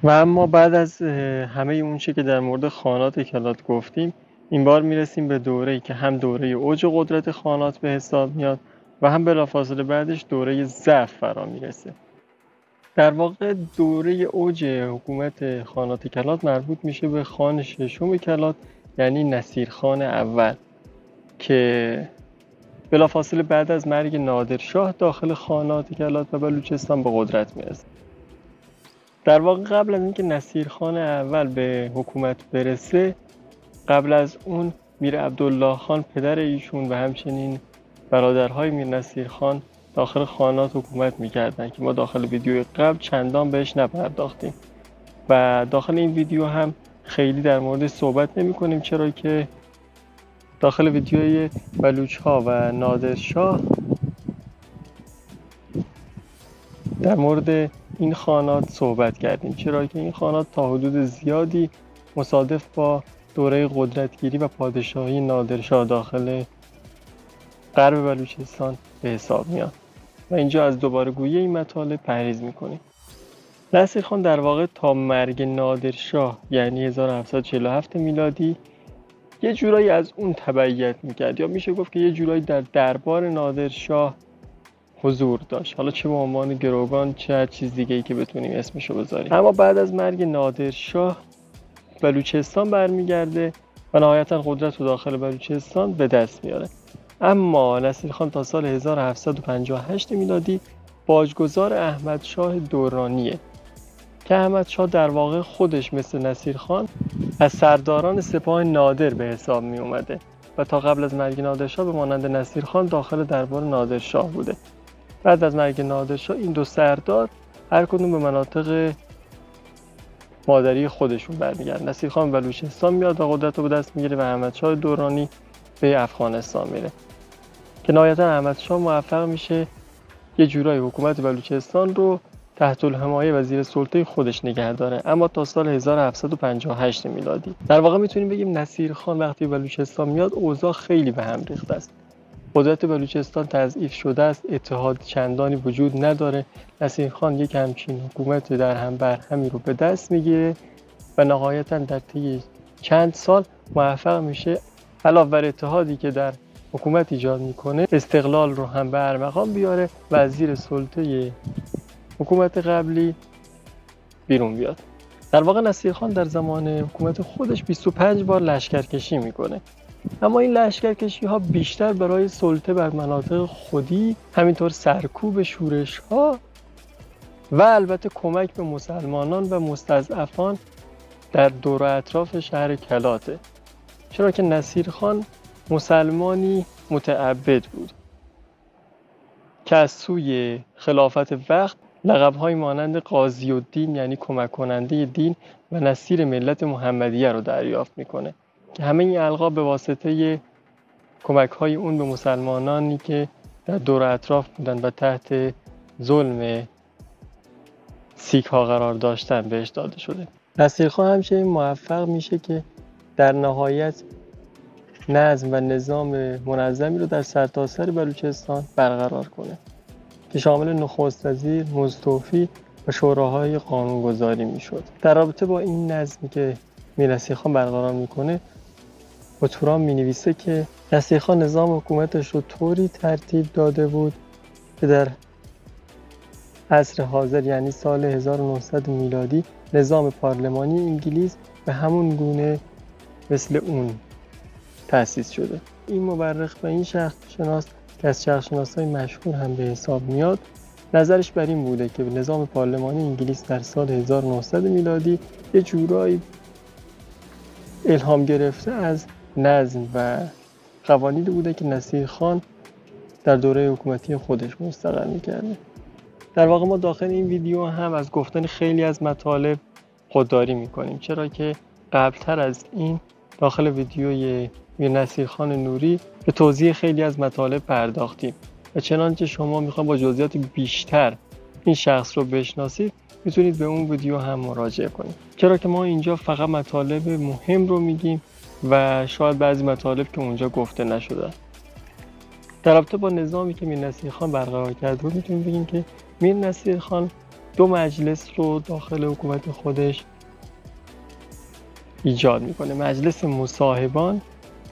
و اما بعد از همه اون چی که در مورد خانات کلات گفتیم، این بار میرسیم به دوره‌ای که هم دوره اوج قدرت خانات به حساب میاد و هم بلافاصله بعدش دوره ضعف فرا میرسه. در واقع دوره اوج حکومت خانات کلات مربوط میشه به خان ششم کلات، یعنی نصیرخان اول، که بلافاصله بعد از مرگ نادرشاه داخل خانات کلات و بلوچستان به قدرت میرسه. در واقع قبل از اینکه نصیرخان اول به حکومت برسه، قبل از اون میر عبدالله خان پدر ایشون و همچنین برادرهای میر نصیرخان داخل خانات حکومت میکردن که ما داخل ویدیو قبل چندان بهش نپرداختیم و داخل این ویدیو هم خیلی در مورد صحبت نمی کنیم، چرا که داخل ویدیوی بلوچ ها و نادرشاه در مورد این خانات صحبت کردیم، چرا که این خانات تا حدود زیادی مصادف با دوره قدرتگیری و پادشاهی نادرشاه داخل غرب بلوچستان به حساب میاد و اینجا از دوباره گویی این مطالب پرهیز میکنیم. نصیرخان در واقع تا مرگ نادرشاه یعنی 1747 میلادی یه جورایی از اون تبعیت میکرد، یا میشه گفت که یه جورایی در دربار نادرشاه حضور داشت، حالا چه به عنوان گروگان چه هر چیز دیگه ای که بتونیم اسمشو بذاریم. اما بعد از مرگ نادرشاه بلوچستان برمیگرده و نهایتا قدرت رو داخل بلوچستان به دست میاره. اما نصیرخان تا سال 1758 میلادی باجگذار احمدشاه دورانیه که احمدشاه در واقع خودش مثل نصیرخان از سرداران سپاه نادر به حساب می اومده و تا قبل از مرگ نادرشاه به مانند نصیرخان داخل دربار نادرشاه بوده. بعد از مرگ نادرشاه این دو سردار هر کدوم به مناطق مادری خودشون برمیگردن. نصیرخان بلوچستان میاد و قدرت رو به دست میگیره و احمدشاه دورانی به افغانستان میره که نهایتا احمدشاه موفق میشه یه جورایی حکومت بلوچستان رو تحت الحمایه و زیر سلطه خودش نگه داره، اما تا سال 1758 میلادی. در واقع میتونیم بگیم نصیرخان وقتی بلوچستان میاد اوضاع خیلی به هم ریخته است. قدرت بلوچستان تضعیف شده است، اتحاد چندانی وجود نداره. نصیرخان یک همچین حکومت در هم بر همی رو به دست میگیره و نهایتا در طی چند سال موفق میشه علاوه بر اتحادی که در حکومت ایجاد میکنه استقلال رو هم به ارمغان بیاره و از زیر سلطه حکومت قبلی بیرون بیاد. در واقع نصیرخان در زمان حکومت خودش 25 بار لشکرکشی میکنه، اما این لشکرکشی ها بیشتر برای سلطه بر مناطق خودی، همینطور سرکوب شورش ها و البته کمک به مسلمانان و مستضعفان در دور و اطراف شهر کلاته، چرا که نصیرخان مسلمانی متعبد بود که از سوی خلافت وقت لقب‌های مانند قاضی الدین یعنی کمک کننده دین و نصیر ملت محمدیه رو دریافت میکنه که همه این القاب به واسطه کمک‌های اون به مسلمانانی که در دور اطراف بودن و تحت ظلم سیک ها قرار داشتن بهش داده شده. نصیرخان همچنین موفق میشه که در نهایت نظم و نظام منظمی رو در سرتاسر بلوچستان برقرار کنه که شامل نخست وزیر، مستوفی و شوراهای قانونگذاری میشد. در رابطه با این نظمی که میر نصیرخان برقرار میکنه، توران مینویسه که نصیرخان نظام حکومتش رو طوری ترتیب داده بود که در عصر حاضر یعنی سال 1900 میلادی نظام پارلمانی انگلیس به همون گونه مثل اون تأسیس شده. این مورخ و این شخص شناس که از شخص‌شناسای مشهور هم به حساب میاد، نظرش بر این بوده که نظام پارلمانی انگلیس در سال 1900 میلادی یه جورایی الهام گرفته از نظم و قوانینی بوده که نصیرخان در دوره حکومتی خودش مستقر می‌کرده. در واقع ما داخل این ویدیو هم از گفتن خیلی از مطالب خودداری می‌کنیم، چرا که قبلتر از این داخل ویدیوی میر نصیرخان نوری به توضیح خیلی از مطالب پرداختیم و چنانچه شما میخوان با جزئیات بیشتر این شخص رو بشناسید میتونید به اون ویدیو هم مراجعه کنید، چرا که ما اینجا فقط مطالب مهم رو میگیم و شاید بعضی مطالب که اونجا گفته نشده. در رابطه با نظامی که میر نصیرخان برقرار کرده بود میتونیم بگیم که میر نصیرخان 2 مجلس رو داخل حکومت خودش ایجاد میکنه. مجلس مصاحبان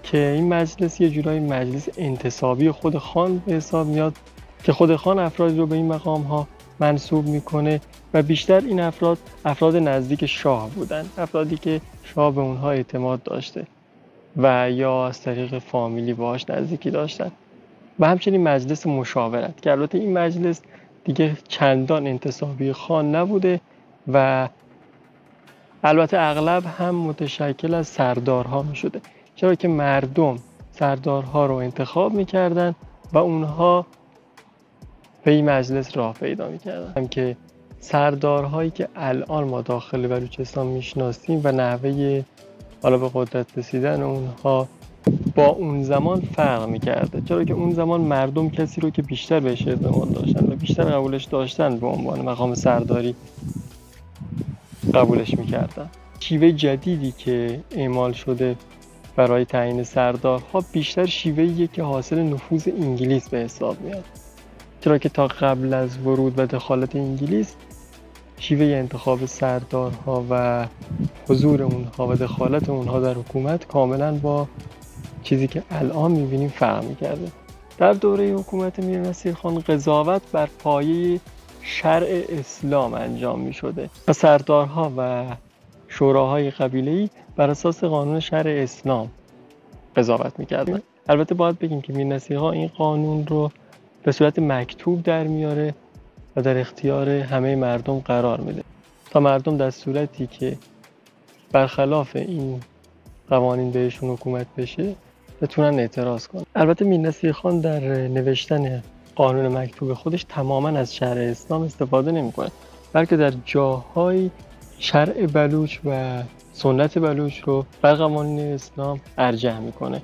که این مجلس یه جورایی مجلس انتصابی خود خان به حساب میاد که خود خان افرادی رو به این مقام ها منصوب میکنه و بیشتر این افراد نزدیک شاه بودن، افرادی که شاه به اونها اعتماد داشته و یا از طریق فامیلی باهاش نزدیکی داشتن. و همچنین مجلس مشاورت که البته این مجلس دیگه چندان انتصابی خان نبوده و البته اغلب هم متشکل از سردارها می شده، چرا که مردم سردارها رو انتخاب میکردن و اونها به این مجلس راه پیدا میکردن. هم که سردارهایی که الان ما داخل بلوچستان میشناسیم و نحوه حالا به قدرت رسیدن اونها با اون زمان فرق میکرده، چرا که اون زمان مردم کسی رو که بیشتر بهش اعتماد داشتن و بیشتر قبولش داشتن به عنوان مقام سرداری قبولش میکردن. شیوه جدیدی که اعمال شده برای تعیین سردارها بیشتر شیوهیه که حاصل نفوذ انگلیس به حساب میاد، چرا که تا قبل از ورود و دخالت انگلیس شیوه انتخاب سردارها و حضور اونها و دخالت اونها در حکومت کاملا با چیزی که الان میبینیم فرق میکرده. در دوره حکومت میر نصیر خان قضاوت بر پایه شرع اسلام انجام میشده و سردارها و شوراهای قبیله‌ای بر اساس قانون شرع اسلام قضاوت میکردن. البته باید بگیم که میر نصیر خان این قانون رو به صورت مکتوب در میاره و در اختیار همه مردم قرار میده تا مردم در صورتی که برخلاف این قوانین بهشون حکومت بشه بتونن اعتراض کنن. البته میر نصیر خان در نوشتن قانون مکتوب خودش تماما از شرع اسلام استفاده نمیکنه، بلکه در جاهای شرع بلوچ و سنت بلوچ رو بر قوانین اسلام ارجح میکنه.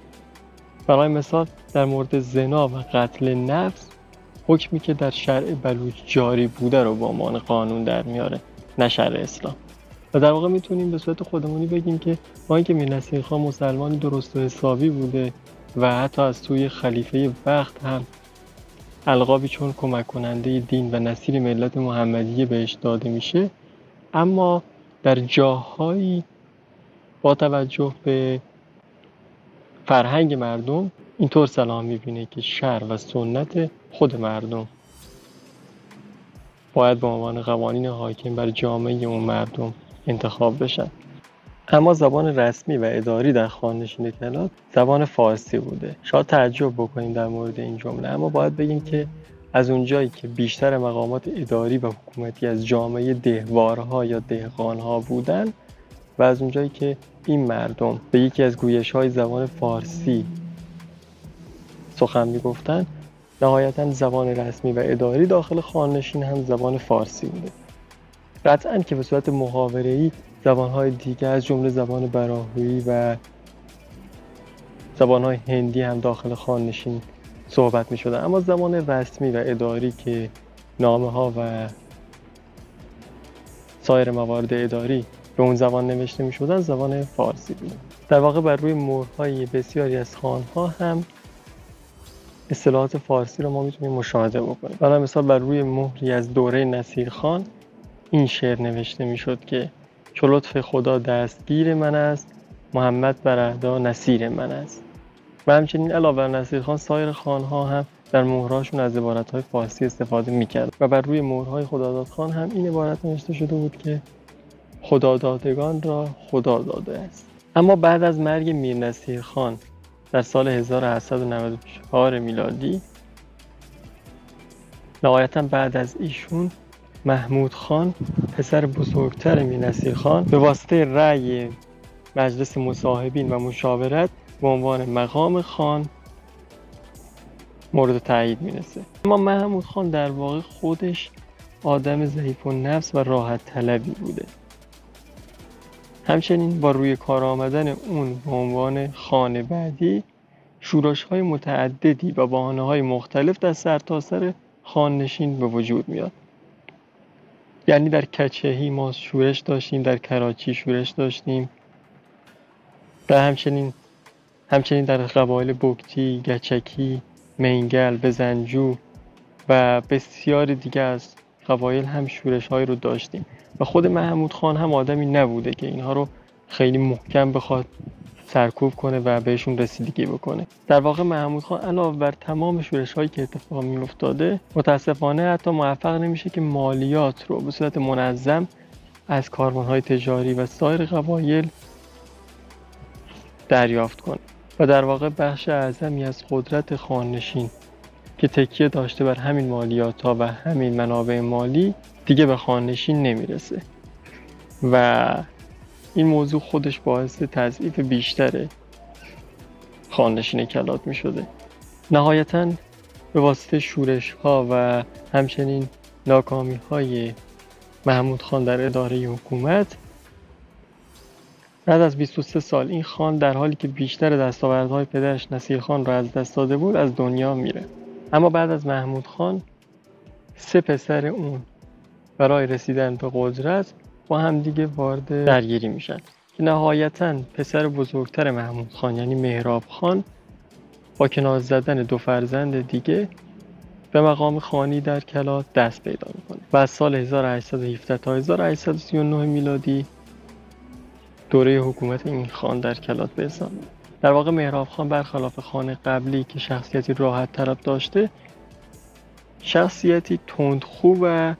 برای مثال در مورد زنا و قتل نفس حکمی که در شرع بلوچ جاری بوده رو به عنوان قانون در میاره، نه شرع اسلام. و در واقع میتونیم به صورت خودمونی بگیم که با اینکه میر نصیر خان مسلمانی درست و حسابی بوده و حتی از سوی خلیفه وقت هم القابی چون کمک کننده دین و نصیر ملت محمدیه بهش داده میشه، اما در جاهایی با توجه به فرهنگ مردم اینطور سلام میبینه که شرع و سنت خود مردم باید به عنوان قوانین حاکم بر جامعه اون مردم انتخاب بشن. اما زبان رسمی و اداری در خانشین کلات زبان فارسی بوده. شاید تعجب بکنیم در مورد این جمله، اما باید بگیم که از اونجایی که بیشتر مقامات اداری و حکومتی از جامعه دهوارها یا دهقانها بودن و از اونجایی که این مردم به یکی از گویش‌های زبان فارسی سخن میگفتن، نهایتاً زبان رسمی و اداری داخل خانشین هم زبان فارسی بوده. قطعاً که به صورت محاوره‌ای زبان‌های دیگه از جمله زبان براهویی و زبان‌های هندی هم داخل خانشین صحبت می‌شدن، اما زبان رسمی و اداری که نامه‌ها و سایر موارد اداری به اون زبان نوشته می‌شدن زبان فارسی بود. در واقع بر روی مهرهای بسیاری از خوان‌ها هم اصطلاحات فارسی رو ما می‌تونیم مشاهده بکنیم. برای مثال بر روی مهری از دوره نصیرخان این شعر نوشته می‌شد که چو لطف خدا دستگیر من است، محمد بر اعدا نصیر من است. و همچنین علاوه بر نصیرخان سایر خان‌ها هم در مهرهاشون از عبارت‌های فارسی استفاده می‌کرد و بر روی مهرهای خداداد خان هم این عبارت نوشته شده بود که خدادادگان را خدا داده است. اما بعد از مرگ میر نصیر خان در سال 1894 میلادی، نهایتاً بعد از ایشون محمود خان پسر بزرگتر میر نصیر خان به واسطه رأی مجلس مصاحبین و مشاورت به عنوان مقام خان مورد تایید میرسه. اما محمود خان در واقع خودش آدم ضعیف النفس و راحت طلبی بوده. همچنین با روی کار آمدن اون به عنوان خان بعدی شورش‌های متعددی و بهانه‌های مختلف در سرتاسر خاننشین به وجود میاد. یعنی در کچهی ما شورش داشتیم، در کراچی شورش داشتیم و همچنین در قبایل بگتی، گچکی، منگل، بزنجو و بسیار دیگه از قبایل هم شورش‌هایی رو داشتیم و خود محمود خان هم آدمی نبوده که اینها رو خیلی محکم بخواد سرکوب کنه و بهشون رسیدگی بکنه. در واقع محمود خان علاوه بر تمام شورش‌هایی که اتفاق می‌افتاده، متاسفانه حتی موفق نمیشه که مالیات رو به صورت منظم از کاروان‌های تجاری و سایر قبایل دریافت کنه و در واقع بخش اعظمی از قدرت خاننشین که تکیه داشته بر همین مالیات‌ها و همین منابع مالی دیگه به خاننشین نمیرسه و این موضوع خودش باعث تضعیف بیشتر خاننشین کلات می شده. نهایتاً به واسطه شورش‌ها و همچنین ناکامی‌های محمود خان در اداره حکومت، بعد از 23 سال این خان در حالی که بیشتر دستاوردهای پدرش نصیرخان را از دست داده بود از دنیا میره. اما بعد از محمود خان 3 پسر اون برای رسیدن به قدرت با هم دیگه وارد درگیری میشن که نهایتاً پسر بزرگتر محمود خان یعنی مهراب خان با کنار زدن 2 فرزند دیگه به مقام خانی در کلات دست پیدا میکنه و از سال 1817 تا 1839 میلادی دوره حکومت این خان در کلات به حساب میاد. در واقع مهراب خان برخلاف خان قبلی که شخصیتی راحت طلب داشته، شخصیتی تندخو و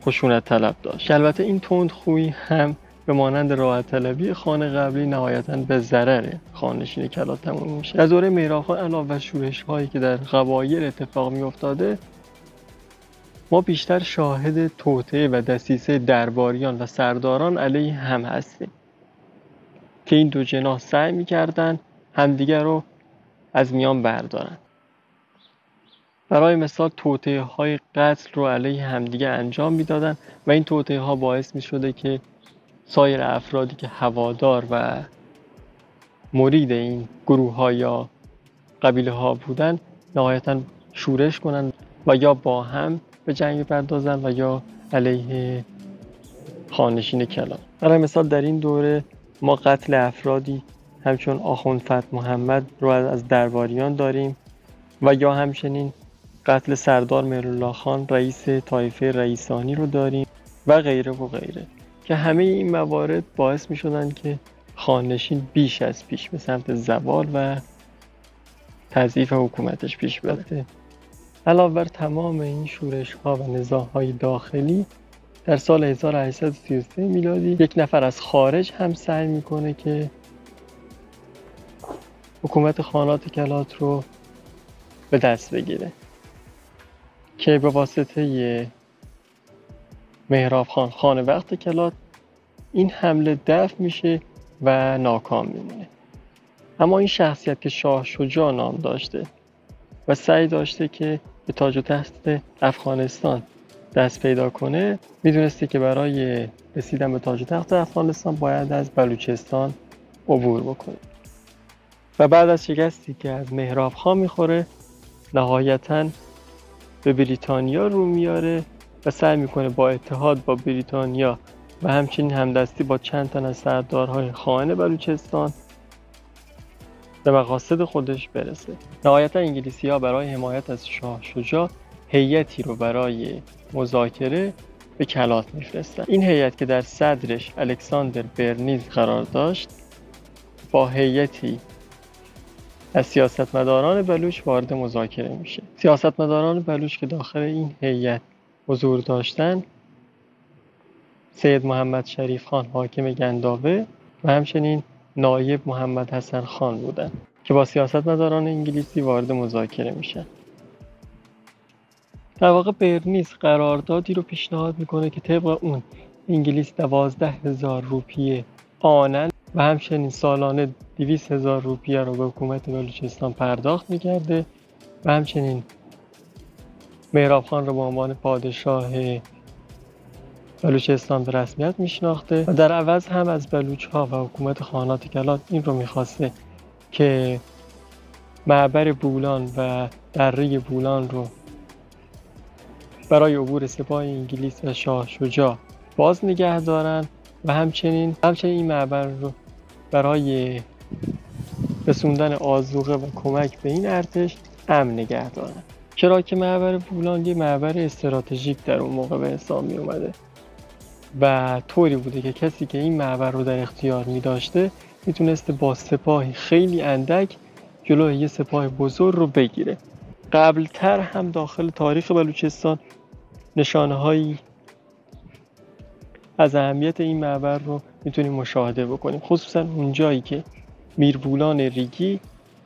خشونت طلب داشت. البته این تندخویی هم به مانند راحت طلبی خان قبلی نهایتاً به ضرر خاننشین کلات تموم میشه. در دوره مهراب خان علاوه بر شورش‌هایی که در قبایل اتفاق میافتاده، ما بیشتر شاهد توطئه و دسیسه درباریان و سرداران علیه هم هستیم که این دو جناح سعی می‌کردن همدیگر رو از میان بردارن. برای مثال توطئه‌های قتل رو علیه همدیگه انجام میدادن و این توطئه‌ها باعث می‌شده که سایر افرادی که هوادار و مرید این گروه‌ها یا قبیله‌ها بودن نهایتاً شورش کنن و یا با هم به جنگ بپردازن و یا علیه خاننشین کلات. برای مثال در این دوره ما قتل افرادی همچون آخوند فتح محمد رو از درباریان داریم و یا همچنین قتل سردار مهرالله خان رئیس طایفه رئیسانی رو داریم و غیره و غیره که همه این موارد باعث می شدن که خاننشین بیش از پیش به سمت زوال و تضعیف حکومتش پیش بره. علاوه بر تمام این شورش ها و نزاع‌های داخلی، در سال 1833 میلادی یک نفر از خارج هم سعی میکنه که حکومت خانات کلات رو به دست بگیره که به واسطه مهراب خان خان وقت کلات این حمله دفع میشه و ناکام میمونه. اما این شخصیت که شاه شجاع نام داشته و سعی داشته که به تاج و تخت افغانستان دست پیدا کنه، میدونسته که برای رسیدن به تاج و تخت افغانستان باید از بلوچستان عبور بکنه و بعد از شکستی که از مهراب خان میخوره نهایتاً به بریتانیا رو میاره و سعی میکنه با اتحاد با بریتانیا و همچنین همدستی با چند تن از سردارهای خائن بلوچستان به مقاصد خودش برسه. نهایتا انگلیسی‌ها برای حمایت از شاه شجاع هیئتی رو برای مذاکره به کلات میفرستن. این هیئت که در صدرش الکساندر برنیز قرار داشت با هیئتی از سیاستمداران بلوچ وارد مذاکره میشه. سیاستمداران بلوچ که داخل این هیئت حضور داشتن سید محمد شریف خان حاکم گنداوه و همچنین نایب محمد حسن خان بودن که با سیاستمداران انگلیسی وارد مذاکره میشن. در واقع برنیز قراردادی رو پیشنهاد میکنه که طبق اون انگلیس 12,000 روپیه آنن و همچنین سالانه 200,000 روپیه رو به حکومت بلوچستان پرداخت میکرده و همچنین مهراب خان رو به عنوان پادشاه بلوچستان به رسمیت میشناخته و در عوض هم از بلوچ ها و حکومت خانات کلات این رو میخواسته که معبر بولان و دره بولان رو برای عبور سپاه انگلیس و شاه شجاع باز نگه دارن و همچنین این معبر رو برای رسوندن آذوقه و کمک به این ارتش امن نگه دارن چرا که معبر بولان یه معبر استراتژیک در اون موقع به حساب می اومده و طوری بوده که کسی که این معبر رو در اختیار می داشته میتونسته با سپاهی خیلی اندک جلوی یه سپاه بزرگ رو بگیره. قبلتر هم داخل تاریخ بلوچستان نشانه هایی از اهمیت این معبر رو میتونیم مشاهده بکنیم، خصوصا اونجایی که میربولان ریگی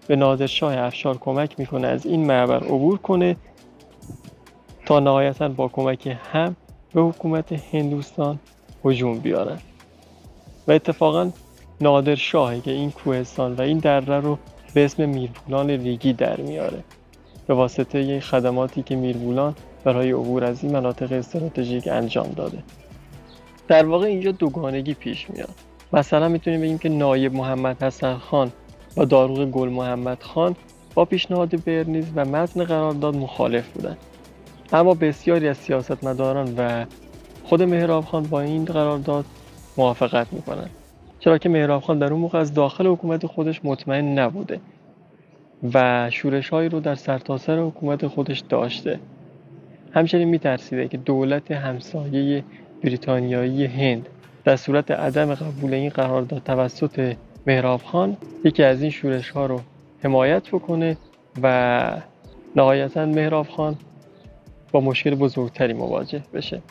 به نادرشاه افشار کمک میکنه از این معبر عبور کنه تا نهایتاً با کمک هم به حکومت هندوستان هجوم بیارن و اتفاقاً نادرشاهی که این کوهستان و این دره رو به اسم میربولان ریگی در میاره به واسطه یک خدماتی که میربولان برای عبور از این مناطق استراتژیک انجام داده. در واقع اینجا دوگانگی پیش میاد. مثلا میتونیم بگیم که نایب محمد حسن خان و داروغ گل محمد خان با پیشنهاد برنیز و متن قرارداد مخالف بودند، اما بسیاری از سیاستمداران و خود مهراب خان با این قرارداد موافقت میکنند، چرا که مهراب خان در اون موقع از داخل حکومت خودش مطمئن نبوده و شورش‌هایی رو در سرتاسر حکومت خودش داشته. همچنین میترسیده که دولت همسایه بریتانیایی هند در صورت عدم قبول این قرارداد توسط مهراب خان یکی از این شورش‌ها رو حمایت بکنه و نهایتاً مهراب خان با مشکل بزرگتری مواجه بشه.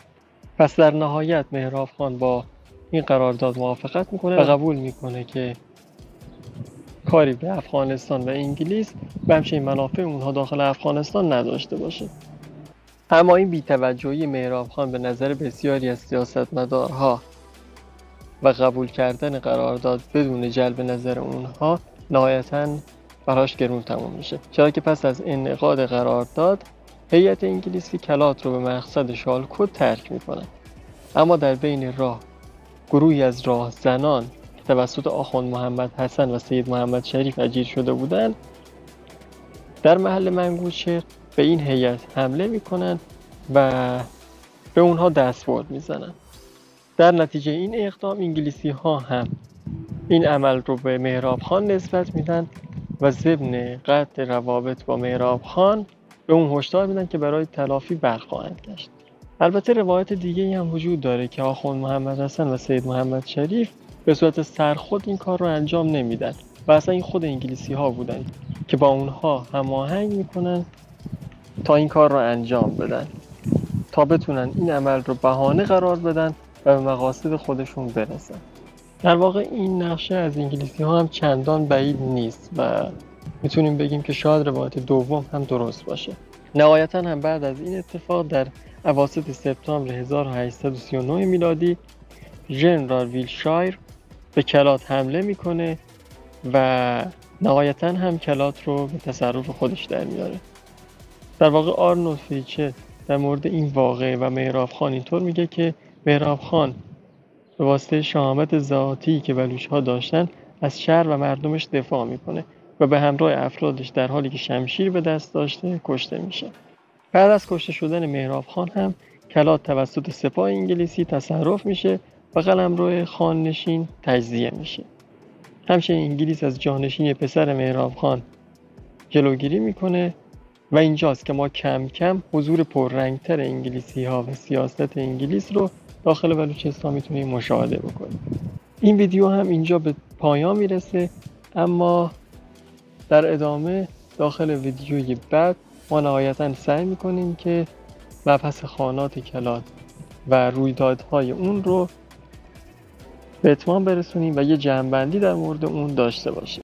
پس در نهایت مهراب خان با این قرارداد موافقت میکنه و قبول میکنه که کاری به افغانستان و انگلیس و همچنین منافع اونها داخل افغانستان نداشته باشه. اما این بی‌توجهی مهراب خان به نظر بسیاری از سیاستمدارها و قبول کردن قرارداد بدون جلب نظر اونها نهایتاً براش گرون تموم میشه، چرا که پس از انعقاد قرارداد هیئت انگلیسی کلات رو به مقصد شالکوت ترک میکنه. اما در بین راه گروهی از راهزنان که توسط آخوند محمد حسن و سید محمد شریف اجیر شده بودند در محل منگوچهر به این هیئت حمله میکنن و به اونها دستبرد میزنن. در نتیجه این اقدام انگلیسی ها هم این عمل رو به مهراب خان نسبت میدن و ضمن قطع روابط با مهراب خان به اون هشدار میدن که برای تلافی برخواهند گشت. البته روایت دیگه‌ای هم وجود داره که آخوند محمد حسن و سید محمد شریف به صورت سرخود این کار رو انجام نمیدن و اصلا این خود انگلیسی ها بودن که با اونها هماهنگ میکنن تا این کار رو انجام بدن تا بتونن این عمل رو بهانه قرار بدن و به مقاصد خودشون برسن. در واقع این نقشه از انگلیسی ها هم چندان بعید نیست و میتونیم بگیم که شاید روایت دوم هم درست باشه. نهایتا هم بعد از این اتفاق در اواسط سپتامبر 1839 میلادی ژنرال ویلشایر به کلات حمله میکنه و نهایتا هم کلات رو به تصرف خودش در میاره. در واقع آرنولد فیچر در مورد این واقعه و مهراب خان اینطور میگه که مهراب خان به واسطه شهامت ذاتی که بلوچ‌ها داشتن از شهر و مردمش دفاع میکنه و به همراه افرادش در حالی که شمشیر به دست داشته کشته میشه. بعد از کشته شدن مهراب خان هم کلات توسط سپاه انگلیسی تصرف میشه و قلمرو خان نشین تجزیه میشه. همچنین انگلیس از جانشین پسر مهراب خان جلوگیری میکنه و اینجاست که ما کم کم حضور پررنگتر انگلیسی ها و سیاست انگلیس رو داخل بلوچستان میتونیم مشاهده بکنیم. این ویدیو هم اینجا به پایان میرسه، اما در ادامه داخل ویدیوی بعد ما نهایتاً سعی میکنیم که مبحث خانات کلات و رویدادهای اون رو به اتمام برسونیم و یه جمع‌بندی در مورد اون داشته باشیم.